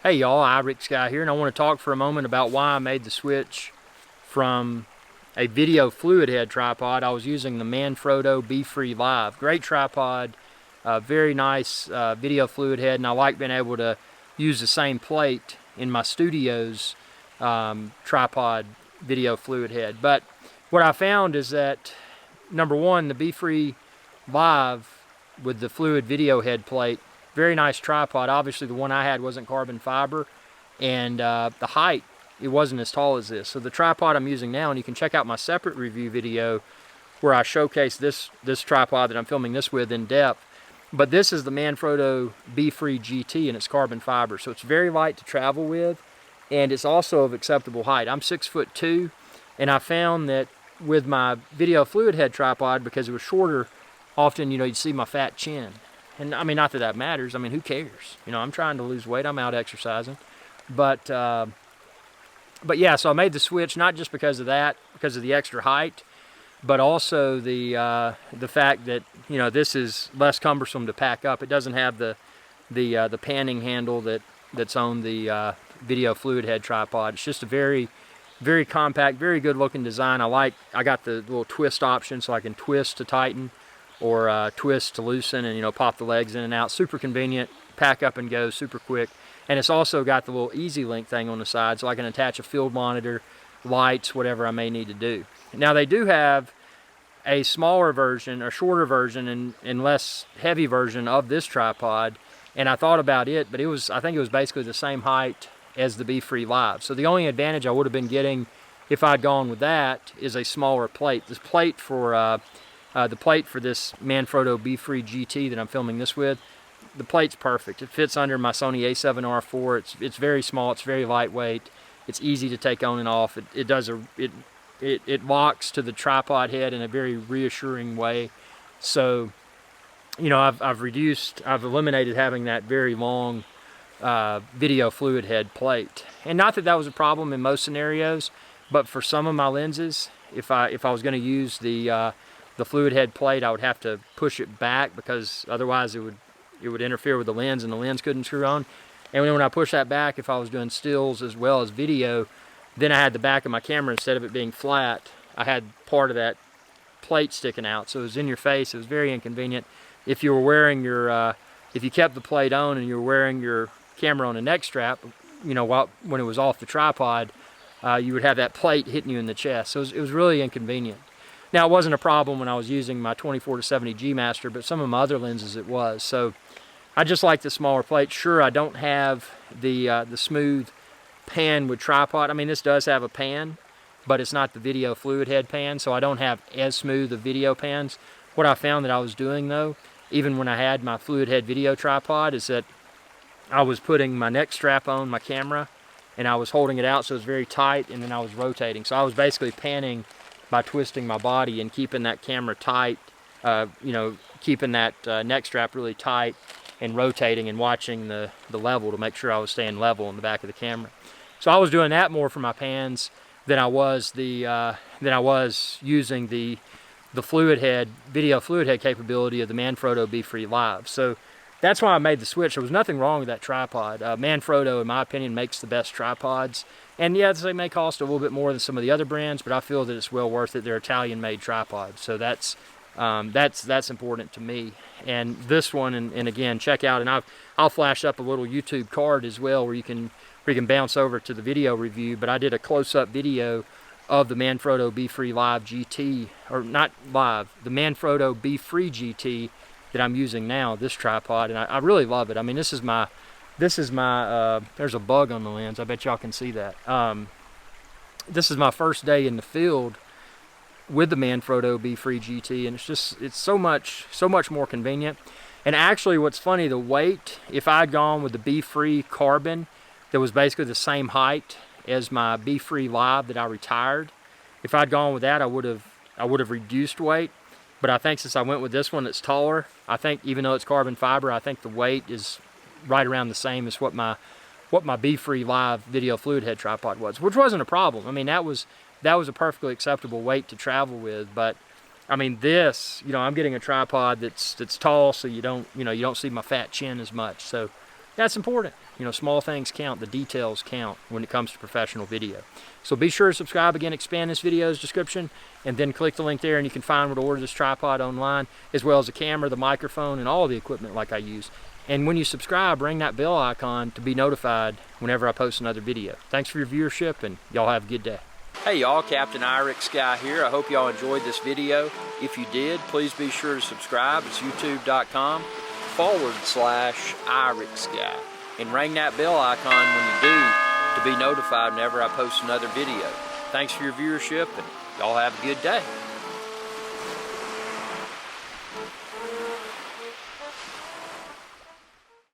Hey y'all, Rick Guy here, and I want to talk for a moment about why I made the switch from a video fluid head tripod. I was using the Manfrotto Befree Live. Great tripod, very nice video fluid head, and I like being able to use the same plate in my studio's tripod video fluid head. But what I found is that, number one, the Befree Live with the fluid video head plate, very nice tripod. Obviously the one I had wasn't carbon fiber, and the height, it wasn't as tall as this. So the tripod I'm using now, and you can check out my separate review video where I showcase this tripod that I'm filming this with in depth. But this is the Manfrotto Befree GT, and it's carbon fiber. So it's very light to travel with, and it's also of acceptable height. I'm 6'2", and I found that with my video fluid head tripod, because it was shorter, often, you know, you'd see my fat chin. And I mean, not that that matters. I mean, who cares? You know, I'm trying to lose weight. I'm out exercising. But yeah, so I made the switch not just because of that, because of the extra height, but also the fact that, you know, this is less cumbersome to pack up. It doesn't have the panning handle that's on the video fluid head tripod. It's just a very, very compact, very good looking design. I got the little twist option, so I can twist to tighten or twist to loosen, and, you know, pop the legs in and out. Super convenient, pack up and go, super quick. And it's also got the little easy link thing on the side, so I can attach a field monitor, lights, whatever I may need to do. Now they do have a smaller version, a shorter version, and less heavy version of this tripod, and I thought about it, but I think it was basically the same height as the Befree Live. So the only advantage I would have been getting if I'd gone with that is a smaller plate. This plate for the plate for this Manfrotto Befree GT that I'm filming this with, the plate's perfect. It fits under my Sony a7R IV. It's very small. It's very lightweight. It's easy to take on and off. It locks to the tripod head in a very reassuring way. So, you know, I've eliminated having that very long video fluid head plate. And not that that was a problem in most scenarios, but for some of my lenses, if I was going to use the fluid head plate, I would have to push it back, because otherwise it would interfere with the lens, and the lens couldn't screw on. And when I push that back, if I was doing stills as well as video, then I had the back of my camera, instead of it being flat, I had part of that plate sticking out, so it was in your face. It was very inconvenient. If you were wearing if you kept the plate on and you were wearing your camera on a neck strap, you know, when it was off the tripod, you would have that plate hitting you in the chest. So it was really inconvenient. Now, it wasn't a problem when I was using my 24-70 G Master, but some of my other lenses it was. So I just like the smaller plate. Sure, I don't have the smooth pan with tripod. I mean, this does have a pan, but it's not the video fluid head pan, so I don't have as smooth of video pans. What I found that I was doing, though, even when I had my fluid head video tripod, is that I was putting my neck strap on my camera, and I was holding it out so it was very tight, and then I was rotating. So I was basically panning by twisting my body and keeping that camera tight, you know, keeping that neck strap really tight, and rotating and watching the level to make sure I was staying level in the back of the camera. So I was doing that more for my pans than I was using the fluid head, video fluid head capability of the Manfrotto Befree Live. So that's why I made the switch. There was nothing wrong with that tripod. Manfrotto, in my opinion, makes the best tripods. And yeah, they may cost a little bit more than some of the other brands, but I feel that it's well worth it. They're Italian-made tripods, so that's important to me. And this one, and again, check out, and I'll flash up a little YouTube card as well where you can bounce over to the video review. But I did a close-up video of the Manfrotto Befree Live GT, or not Live, the Manfrotto Befree GT that I'm using now, this tripod, and I really love it. I mean, this is my there's a bug on the lens. I bet y'all can see that. This is my first day in the field with the Manfrotto Befree GT, and it's so much more convenient. And actually, what's funny, the weight, if I'd gone with the Befree Carbon that was basically the same height as my Befree Live that I retired, if I'd gone with that, I would have reduced weight. But I think since I went with this one that's taller, I think even though it's carbon fiber, I think the weight is right around the same as what my Befree Live video fluid head tripod was, which wasn't a problem. I mean, that was a perfectly acceptable weight to travel with. But I mean, this, you know, I'm getting a tripod that's tall, so you don't see my fat chin as much. So that's important. You know, small things count, the details count when it comes to professional video. So be sure to subscribe. Again, expand this video's description, and then click the link there and you can find where to order this tripod online, as well as the camera, the microphone, and all the equipment like I use. And when you subscribe, ring that bell icon to be notified whenever I post another video. Thanks for your viewership, and y'all have a good day. Hey y'all, Captain Irix Guy here. I hope y'all enjoyed this video. If you did, please be sure to subscribe. It's youtube.com/Irix Guy. And ring that bell icon when you do to be notified whenever I post another video. Thanks for your viewership, and y'all have a good day.